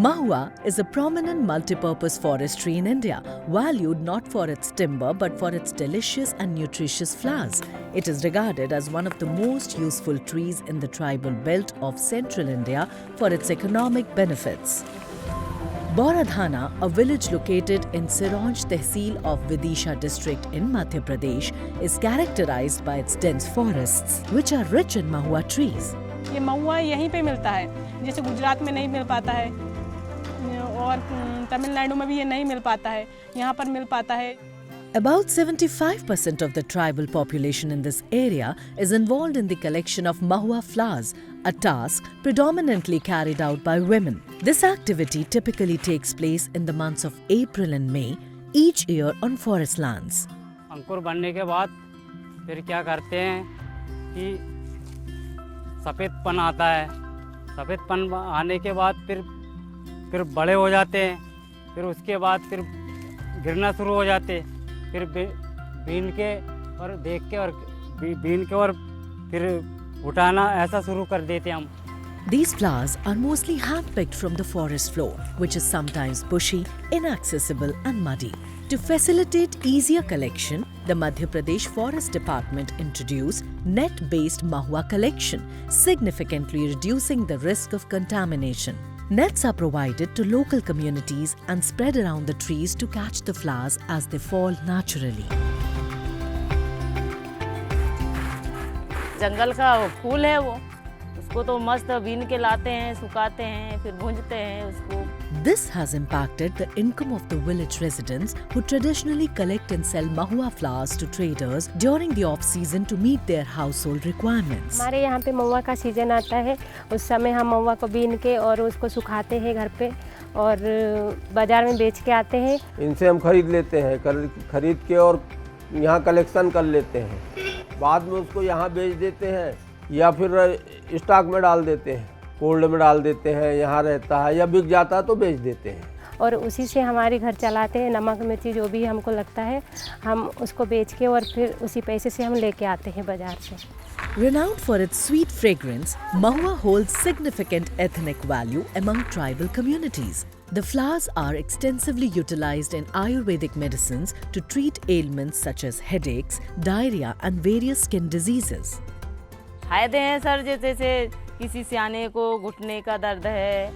Mahua is a prominent multi-purpose forest tree in India, valued not for its timber but for its delicious and nutritious flowers. It is regarded as one of the most useful trees in the tribal belt of central India for its economic benefits. Bauradhana, a village located in Sironj Tehsil of Vidisha district in Madhya Pradesh, is characterized by its dense forests, which are rich in mahua trees. ये महुआ यहीं पे मिलता है, जैसे गुजरात में नहीं मिल पाता है और तमिलनाडु में भी ये नहीं मिल पाता है, यहाँ पर मिल पाता है. About 75% of the tribal population in this area is involved in the collection of mahua flowers, a task predominantly carried out by women. This activity typically takes place in the months of April and May each year on forest lands. अंकुर बनने के बाद फिर क्या करते हैं कि सफ़ेदपन आता है. सफ़ेदपन आने के बाद फिर बड़े हो जाते हैं. फिर उसके बाद फिर गिरना शुरू हो जाते. फिर बीन के और देख के और बीन के और फिर उठाना ऐसा शुरू कर देते हम. These flowers are mostly hand-picked from the forest floor, which is sometimes bushy, inaccessible and muddy. To facilitate easier collection, the Madhya Pradesh Forest Department introduced net-based mahua collection, significantly reducing the risk of contamination. Nets are provided to local communities and spread around the trees to catch the flowers as they fall naturally. जंगल का फूल है वो, उसको तो मस्त been के लाते हैं, सुखाते हैं, फिर भूंजते हैं उसको. This has impacted the income of the village residents who traditionally collect and sell mahua flowers to traders during the off-season to meet their household requirements. हमारे यहाँ पे महुआ का सीजन आता है, उस समय हम महुआ को बीन के और उसको सुखाते हैं घर पे और बाजार में बेच के आते हैं. इनसे हम खरीद लेते हैं, खरीद के और यहाँ कलेक्शन कर लेते हैं. बाद में उसको यहाँ बेच देते हैं या फिर स्टॉक में डाल देते हैं, कोल्ड में डाल देते हैं, यहाँ रहता है या बिक जाता है तो बेच देते हैं. और उसी से हमारे घर चलाते हैं. नमक मिर्ची जो भी हमको लगता है हम उसको बेच के और फिर उसी पैसे से हम लेके आते हैं बाजार से. Renowned for its sweet fragrance, mahua holds significant ethnic value among tribal communities. The flowers are extensively utilized in Ayurvedic medicines to treat ailments such as headaches, diarrhea and various skin diseases. फायदे हैं sir, जैसे किसी सियाने को घुटने का दर्द है,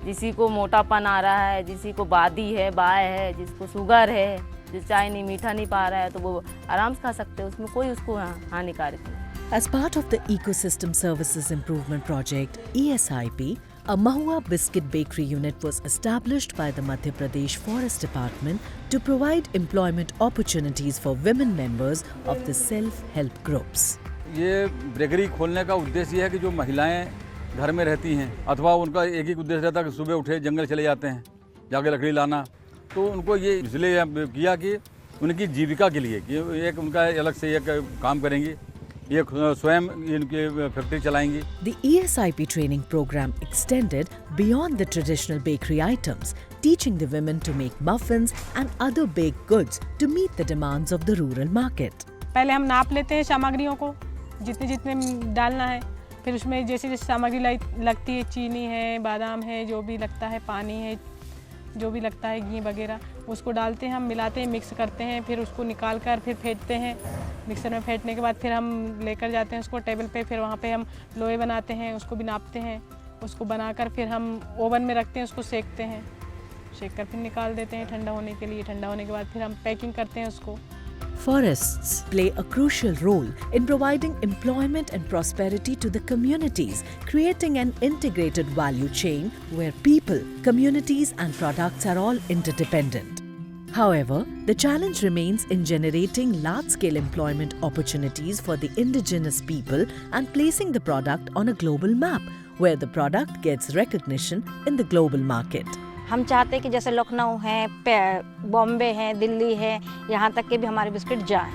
किसी को मोटापन आ रहा है, किसी को बादी है, बाय है, जिसको शुगर है, जो चाय नहीं मीठा नहीं पा रहा है तो वो आराम से खा सकते हैं, उसमें कोई उसको हानिकारक नहीं. As part of the Ecosystem Services Improvement Project (ESIP), a Mahua Biscuit Bakery unit was established by the Madhya Pradesh Forest Department to provide employment opportunities for women members of the self-help groups. ये bakery खोलने का उद्देश्य है कि जो महिलाएं घर में रहती हैं अथवा उनका एक ही उद्देश्य रहता है कि सुबह उठे जंगल चले जाते हैं जाके लकड़ी लाना, तो उनको ये इसलिए किया कि उनकी जीविका के लिए कि एक उनका अलग से एक काम करेंगी, ये स्वयं इनकी factory चलाएंगी. The ESIP training program extended beyond the traditional bakery items, teaching the women to make muffins and other baked goods to meet the demands of the rural market. पहले हम नाप लेते हैं सामग्रियों को, जितने जितने डालना है, फिर उसमें जैसे जैसे सामग्री लगती है, चीनी है, बादाम है, जो भी लगता है, पानी है, जो भी लगता है, घी वगैरह, उसको डालते हैं, हम मिलाते हैं, मिक्स करते हैं, फिर उसको निकाल कर फिर फेंटते हैं. मिक्सर में फेंटने के बाद फिर हम लेकर जाते हैं उसको टेबल पे, फिर वहाँ पे हम लोहे बनाते हैं, उसको भी नापते हैं, उसको बनाकर फिर हम ओवन में रखते हैं, उसको सेकते हैं, सेक कर फिर निकाल देते हैं ठंडा होने के लिए. ठंडा होने के बाद फिर हम पैकिंग करते हैं उसको. Forests play a crucial role in providing employment and prosperity to the communities, creating an integrated value chain where people, communities and products are all interdependent. However, the challenge remains in generating large-scale employment opportunities for the indigenous people and placing the product on a global map where the product gets recognition in the global market. हम चाहते हैं कि जैसे लखनऊ है, बॉम्बे है, दिल्ली है, यहाँ तक के भी हमारे बिस्किट जाएं.